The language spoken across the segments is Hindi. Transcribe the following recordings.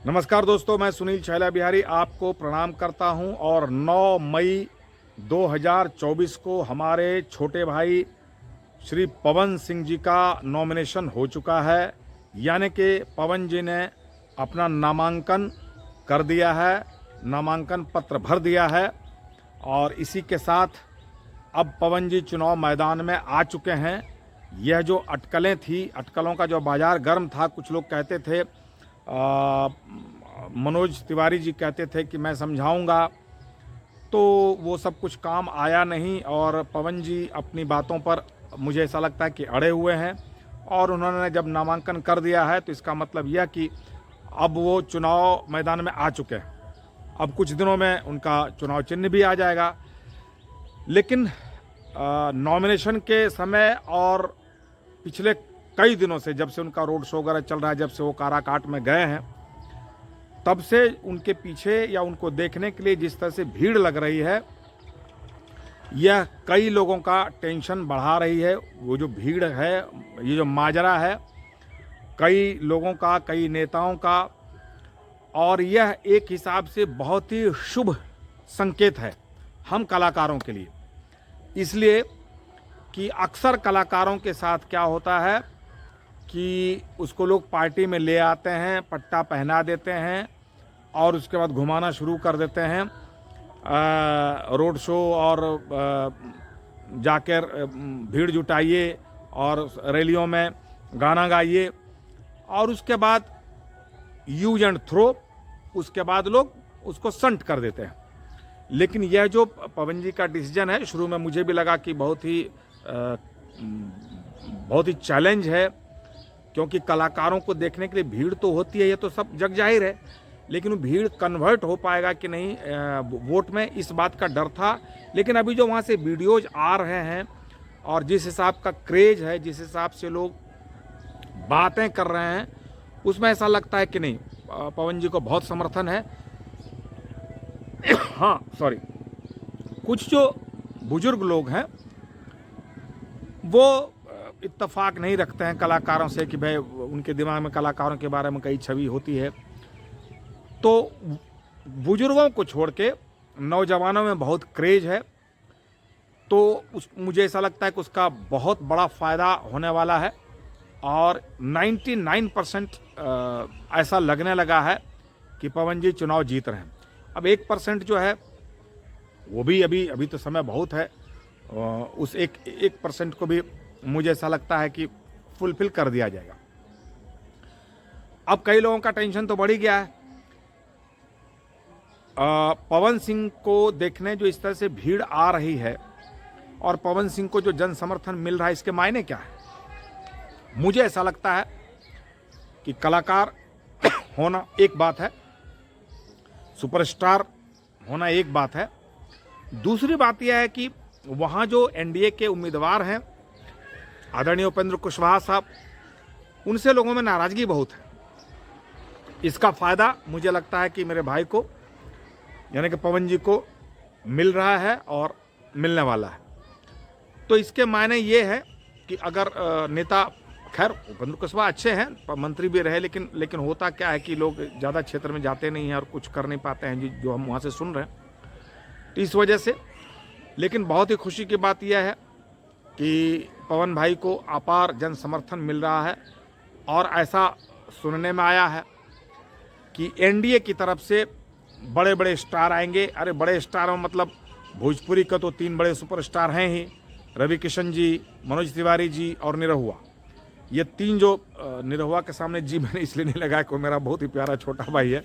नमस्कार दोस्तों, मैं सुनील छैला बिहारी आपको प्रणाम करता हूं और 9 मई 2024 को हमारे छोटे भाई श्री पवन सिंह जी का नॉमिनेशन हो चुका है। यानी कि पवन जी ने अपना नामांकन कर दिया है, नामांकन पत्र भर दिया है और इसी के साथ अब पवन जी चुनाव मैदान में आ चुके हैं। यह जो अटकलें थी, अटकलों का जो बाजार गर्म था, कुछ लोग कहते थे, मनोज तिवारी जी कहते थे कि मैं समझाऊंगा, तो वो सब कुछ काम आया नहीं और पवन जी अपनी बातों पर मुझे ऐसा लगता है कि अड़े हुए हैं। और उन्होंने जब नामांकन कर दिया है तो इसका मतलब यह कि अब वो चुनाव मैदान में आ चुके हैं। अब कुछ दिनों में उनका चुनाव चिन्ह भी आ जाएगा। लेकिन नॉमिनेशन के समय और पिछले कई दिनों से, जब से उनका रोड शो वगैरह चल रहा है, जब से वो काराकाट में गए हैं, तब से उनके पीछे या उनको देखने के लिए जिस तरह से भीड़ लग रही है, यह कई लोगों का टेंशन बढ़ा रही है। वो जो भीड़ है, ये जो माजरा है, कई लोगों का, कई नेताओं का, और यह एक हिसाब से बहुत ही शुभ संकेत है हम कलाकारों के लिए। इसलिए कि अक्सर कलाकारों के साथ क्या होता है कि उसको लोग पार्टी में ले आते हैं, पट्टा पहना देते हैं और उसके बाद घुमाना शुरू कर देते हैं, रोड शो और जाकर भीड़ जुटाइए और रैलियों में गाना गाइए और उसके बाद यूज एंड थ्रो, उसके बाद लोग उसको संट कर देते हैं। लेकिन यह जो पवन जी का डिसीजन है, शुरू में मुझे भी लगा कि बहुत ही चैलेंज है, क्योंकि कलाकारों को देखने के लिए भीड़ तो होती है, ये तो सब जग जाहिर है, लेकिन वो भीड़ कन्वर्ट हो पाएगा कि नहीं वोट में, इस बात का डर था। लेकिन अभी जो वहाँ से वीडियोज आ रहे हैं और जिस हिसाब का क्रेज है, जिस हिसाब से लोग बातें कर रहे हैं, उसमें ऐसा लगता है कि नहीं, पवन जी को बहुत समर्थन है। हाँ सॉरी, कुछ जो बुजुर्ग लोग हैं वो इत्तेफाक नहीं रखते हैं कलाकारों से कि भाई उनके दिमाग में कलाकारों के बारे में कई छवि होती है। तो बुजुर्गों को छोड़ के नौजवानों में बहुत क्रेज है, तो मुझे ऐसा लगता है कि उसका बहुत बड़ा फ़ायदा होने वाला है और 99% ऐसा लगने लगा है कि पवन जी चुनाव जीत रहे हैं। अब 1% जो है वो भी अभी तो समय बहुत है, उस 1% को भी मुझे ऐसा लगता है कि फुलफिल कर दिया जाएगा। अब कई लोगों का टेंशन तो बढ़ ही गया है। पवन सिंह को देखने जो इस तरह से भीड़ आ रही है और पवन सिंह को जो जन समर्थन मिल रहा है, इसके मायने क्या है? मुझे ऐसा लगता है कि कलाकार होना एक बात है, सुपरस्टार होना एक बात है, दूसरी बात यह है कि वहाँ जो एनडीए के उम्मीदवार हैं, आदरणीय उपेंद्र कुशवाहा साहब, उनसे लोगों में नाराज़गी बहुत है। इसका फ़ायदा मुझे लगता है कि मेरे भाई को, यानी कि पवन जी को मिल रहा है और मिलने वाला है। तो इसके मायने ये है कि अगर नेता, खैर उपेंद्र कुशवाहा अच्छे हैं, मंत्री भी रहे, लेकिन होता क्या है कि लोग ज़्यादा क्षेत्र में जाते नहीं हैं और कुछ कर नहीं पाते हैं जो हम वहाँ से सुन रहे हैं, तो इस वजह से। लेकिन बहुत ही खुशी की बात यह है कि पवन भाई को अपार जन समर्थन मिल रहा है और ऐसा सुनने में आया है कि एनडीए की तरफ से बड़े बड़े स्टार आएंगे। अरे बड़े स्टार में मतलब भोजपुरी का तो 3 बड़े सुपरस्टार हैं ही, रवि किशन जी, मनोज तिवारी जी और निरहुआ। ये 3 जो, निरहुआ के सामने जी मैंने इसलिए नहीं लगाया कि मेरा बहुत ही प्यारा छोटा भाई है,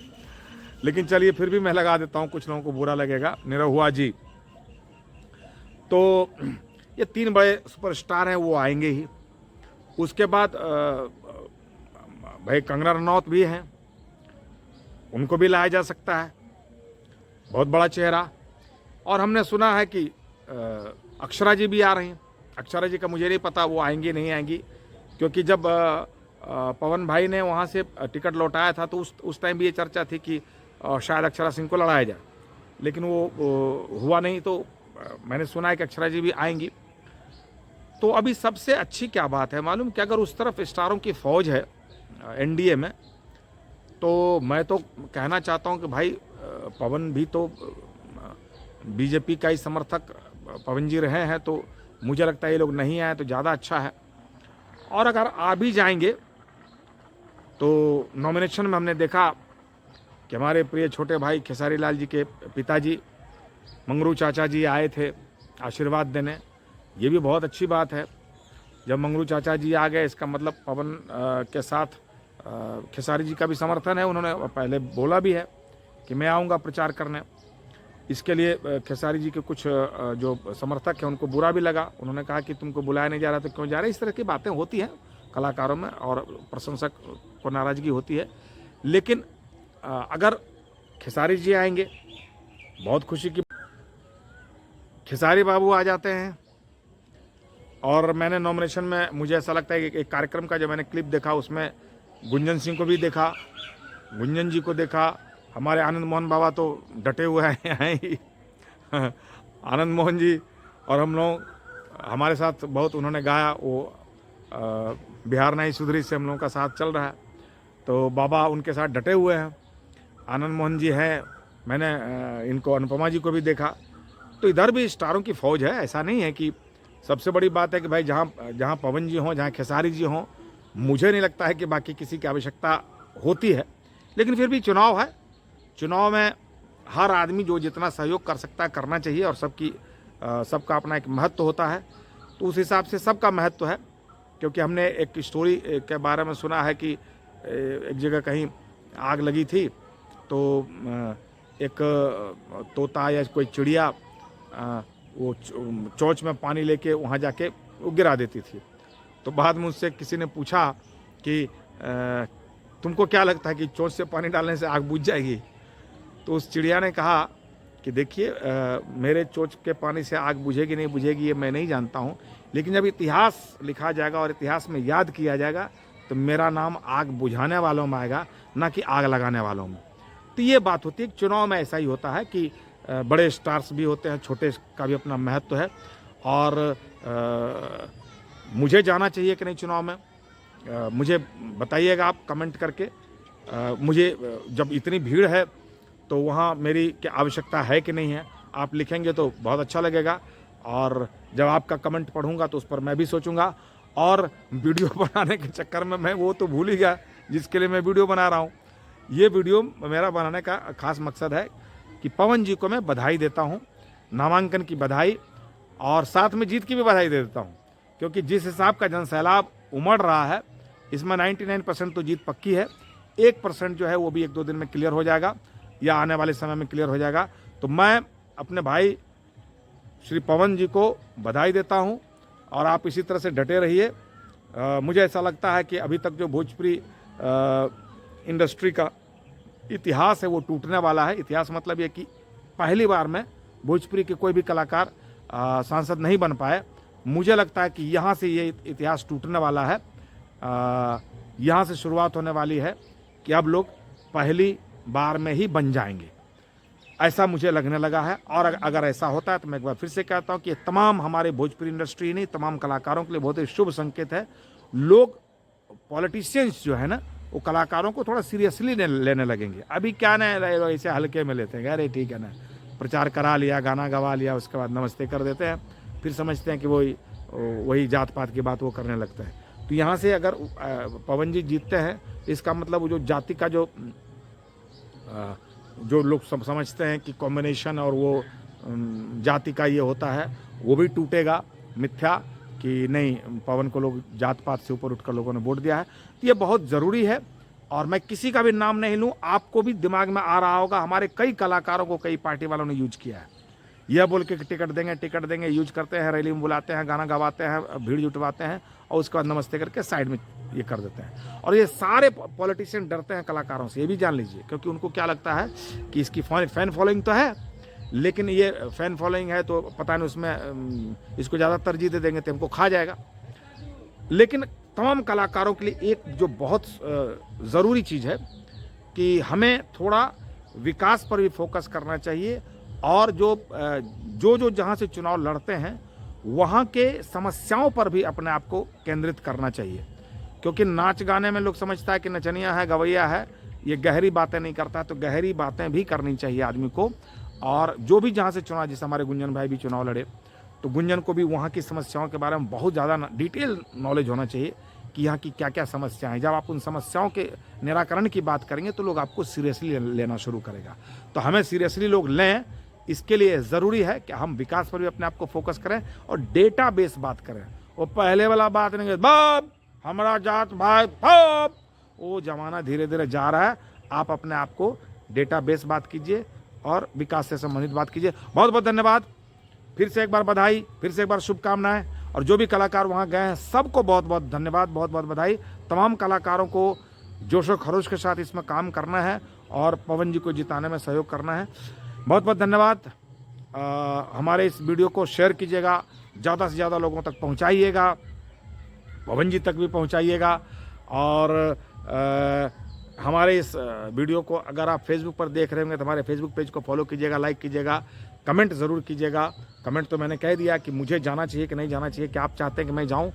लेकिन चलिए फिर भी मैं लगा देता हूँ, कुछ लोगों को बुरा लगेगा, निरहुआ जी। तो ये 3 बड़े सुपरस्टार हैं, वो आएंगे ही। उसके बाद भाई कंगना रनौत भी हैं, उनको भी लाया जा सकता है, बहुत बड़ा चेहरा। और हमने सुना है कि अक्षरा जी भी आ रही हैं। अक्षरा जी का मुझे नहीं पता वो आएंगी नहीं आएंगी, क्योंकि जब पवन भाई ने वहाँ से टिकट लौटाया था तो उस टाइम भी ये चर्चा थी कि शायद अक्षरा सिंह को लड़ाया जाए, लेकिन वो हुआ नहीं। तो मैंने सुना है कि अक्षरा जी भी आएंगी। तो अभी सबसे अच्छी क्या बात है मालूम कि अगर उस तरफ स्टारों की फौज है एनडीए में, तो मैं तो कहना चाहता हूं कि भाई पवन भी तो बीजेपी का ही समर्थक पवन जी रहे हैं, तो मुझे लगता है ये लोग नहीं आए तो ज़्यादा अच्छा है। और अगर आ भी जाएंगे तो नॉमिनेशन में हमने देखा कि हमारे प्रिय छोटे भाई खेसारी लाल जी के पिताजी मंगरू चाचा जी आए थे आशीर्वाद देने। ये भी बहुत अच्छी बात है। जब मंगरू चाचा जी आ गए इसका मतलब पवन के साथ खेसारी जी का भी समर्थन है। उन्होंने पहले बोला भी है कि मैं आऊँगा प्रचार करने। इसके लिए खेसारी जी के कुछ जो समर्थक हैं उनको बुरा भी लगा। उन्होंने कहा कि तुमको बुलाया नहीं जा रहा तो क्यों जा रहे। इस तरह की बातें होती हैं कलाकारों में और प्रशंसक को नाराज़गी होती है। लेकिन अगर खेसारी जी आएंगे बहुत खुशी की। खेसारी बाबू आ जाते हैं और मैंने नॉमिनेशन में मुझे ऐसा लगता है कि एक कार्यक्रम का जो मैंने क्लिप देखा उसमें गुंजन सिंह को भी देखा, गुंजन जी को देखा। हमारे आनंद मोहन बाबा तो डटे हुए हैं ही आनंद मोहन जी और हम लोग हमारे साथ बहुत उन्होंने गाया। वो बिहार नहीं सुधरी से हम लोगों का साथ चल रहा है, तो बाबा उनके साथ डटे हुए हैं। आनंद मोहन जी हैं, मैंने इनको अनुपमा जी को भी देखा। तो इधर भी स्टारों की फ़ौज है। ऐसा नहीं है कि सबसे बड़ी बात है कि भाई जहाँ पवन जी हों, जहाँ खेसारी जी हों, मुझे नहीं लगता है कि बाकी किसी की आवश्यकता होती है। लेकिन फिर भी चुनाव है, चुनाव में हर आदमी जो जितना सहयोग कर सकता है करना चाहिए और सबका अपना एक महत्व होता है। तो उस हिसाब से सबका महत्व है। क्योंकि हमने एक स्टोरी के बारे में सुना है कि एक जगह कहीं आग लगी थी तो एक तोता या कोई चिड़िया वो चोंच में पानी लेके वहाँ जाके वो गिरा देती थी। तो बाद में उससे किसी ने पूछा कि तुमको क्या लगता है कि चोंच से पानी डालने से आग बुझ जाएगी। तो उस चिड़िया ने कहा कि देखिए मेरे चोंच के पानी से आग बुझेगी नहीं बुझेगी ये मैं नहीं जानता हूँ, लेकिन जब इतिहास लिखा जाएगा और इतिहास में याद किया जाएगा तो मेरा नाम आग बुझाने वालों में आएगा, ना कि आग लगाने वालों में। तो ये बात होती है। चुनाव में ऐसा ही होता है कि बड़े स्टार्स भी होते हैं, छोटे का भी अपना महत्व है। और मुझे जाना चाहिए कि नहीं चुनाव में, मुझे बताइएगा आप कमेंट करके। मुझे जब इतनी भीड़ है तो वहाँ मेरी क्या आवश्यकता है कि नहीं है, आप लिखेंगे तो बहुत अच्छा लगेगा। और जब आपका कमेंट पढ़ूंगा तो उस पर मैं भी सोचूंगा। और वीडियो बनाने के चक्कर में मैं वो तो भूल ही गया जिसके लिए मैं वीडियो बना रहा हूँ। ये वीडियो मेरा बनाने का खास मकसद है कि पवन जी को मैं बधाई देता हूँ, नामांकन की बधाई, और साथ में जीत की भी बधाई दे देता हूँ। क्योंकि जिस हिसाब का जनसैलाब उमड़ रहा है इसमें 99% तो जीत पक्की है। 1% जो है वो भी 1-2 दिन में क्लियर हो जाएगा या आने वाले समय में क्लियर हो जाएगा। तो मैं अपने भाई श्री पवन जी को बधाई देता हूं और आप इसी तरह से डटे रहिए। मुझे ऐसा लगता है कि अभी तक जो भोजपुरी इंडस्ट्री का इतिहास है वो टूटने वाला है। इतिहास मतलब ये कि पहली बार में भोजपुरी के कोई भी कलाकार सांसद नहीं बन पाए। मुझे लगता है कि यहाँ से ये इतिहास टूटने वाला है। यहाँ से शुरुआत होने वाली है कि अब लोग पहली बार में ही बन जाएंगे, ऐसा मुझे लगने लगा है। और अगर ऐसा होता है तो मैं एक बार फिर से कहता हूँ कि ये तमाम हमारे भोजपुरी इंडस्ट्री नहीं तमाम कलाकारों के लिए बहुत ही शुभ संकेत है। लोग पॉलिटिशियंस जो है ना वो कलाकारों को थोड़ा सीरियसली लेने लगेंगे। अभी क्या ना ऐसे हल्के में लेते हैं, अरे ठीक है ना, प्रचार करा लिया, गाना गवा लिया, उसके बाद नमस्ते कर देते हैं, फिर समझते हैं कि वही जात पात की बात वो करने लगते हैं। तो यहाँ से अगर पवन जी जीतते हैं इसका मतलब वो जो जाति का जो लोग समझते हैं कि कॉम्बिनेशन और वो जाति का ये होता है वो भी टूटेगा। मिथ्या कि नहीं पवन को लोग जात पात से ऊपर उठकर लोगों ने वोट दिया है। तो ये बहुत ज़रूरी है। और मैं किसी का भी नाम नहीं लूँ, आपको भी दिमाग में आ रहा होगा हमारे कई कलाकारों को कई पार्टी वालों ने यूज किया है। यह बोल के टिकट देंगे, यूज करते हैं, रैली में बुलाते हैं, गाना गवाते हैं, भीड़ जुटवाते हैं और उसके बाद नमस्ते करके साइड में ये कर देते हैं। और ये सारे पॉलिटिशियन डरते हैं कलाकारों से, ये भी जान लीजिए, क्योंकि उनको क्या लगता है कि इसकी फैन फॉलोइंग तो है, लेकिन ये फैन फॉलोइंग है तो पता नहीं उसमें इसको ज़्यादा तरजीह दे देंगे तो हमको खा जाएगा। लेकिन तमाम कलाकारों के लिए एक जो बहुत ज़रूरी चीज़ है कि हमें थोड़ा विकास पर भी फोकस करना चाहिए और जो जहाँ से चुनाव लड़ते हैं वहाँ के समस्याओं पर भी अपने आप को केंद्रित करना चाहिए। क्योंकि नाच गाने में लोग समझता है कि नचनिया है, गवैया है, ये गहरी बातें नहीं करता है, तो गहरी बातें भी करनी चाहिए आदमी को। और जो भी जहाँ से चुना, जैसे हमारे गुंजन भाई भी चुनाव लड़े, तो गुंजन को भी वहाँ की समस्याओं के बारे में बहुत ज़्यादा डिटेल नॉलेज होना चाहिए कि यहाँ की क्या क्या समस्याएं हैं। जब आप उन समस्याओं के निराकरण की बात करेंगे तो लोग आपको सीरियसली लेना शुरू करेगा। तो हमें सीरियसली लोग लें, इसके लिए ज़रूरी है कि हम विकास पर भी अपने आप को फोकस करें और डेटा बेस बात करें। वो पहले वाला बात नहीं, बाप हमारा जात भाई बाप, वो ज़माना धीरे धीरे जा रहा है। आप अपने आप को डेटा बेस बात कीजिए और विकास से संबंधित बात कीजिए। बहुत बहुत धन्यवाद, फिर से एक बार बधाई, फिर से एक बार शुभकामनाएं। और जो भी कलाकार वहाँ गए हैं सबको बहुत बहुत धन्यवाद, बहुत बहुत बधाई। तमाम कलाकारों को जोशो खरोश के साथ इसमें काम करना है और पवन जी को जिताने में सहयोग करना है। बहुत बहुत धन्यवाद। हमारे इस वीडियो को शेयर कीजिएगा, ज़्यादा से ज़्यादा लोगों तक पहुँचाइएगा, पवन जी तक भी पहुँचाइएगा। और हमारे इस वीडियो को अगर आप फेसबुक पर देख रहे होंगे तो हमारे फेसबुक पेज को फॉलो कीजिएगा, लाइक कीजिएगा, कमेंट ज़रूर कीजिएगा। कमेंट तो मैंने कह दिया कि मुझे जाना चाहिए कि नहीं जाना चाहिए, कि आप चाहते हैं कि मैं जाऊं,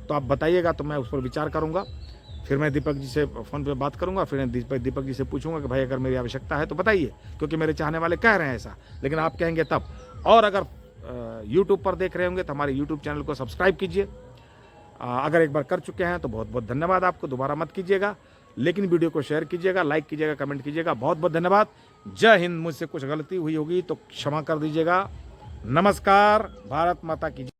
तो आप बताइएगा, तो मैं उस पर विचार करूंगा। फिर मैं दीपक जी से फ़ोन पे बात करूंगा, फिर दीपक जी से पूछूंगा कि भाई अगर मेरी आवश्यकता है तो बताइए, क्योंकि मेरे चाहने वाले कह रहे हैं ऐसा, लेकिन आप कहेंगे तब। और अगर यूट्यूब पर देख रहे होंगे तो हमारे यूट्यूब चैनल को सब्सक्राइब कीजिए। अगर एक बार कर चुके हैं तो बहुत बहुत धन्यवाद आपको, दोबारा मत कीजिएगा, लेकिन वीडियो को शेयर कीजिएगा, लाइक कीजिएगा, कमेंट कीजिएगा। बहुत बहुत धन्यवाद। जय हिंद। मुझसे कुछ गलती हुई होगी तो क्षमा कर दीजिएगा। नमस्कार। भारत माता की जय।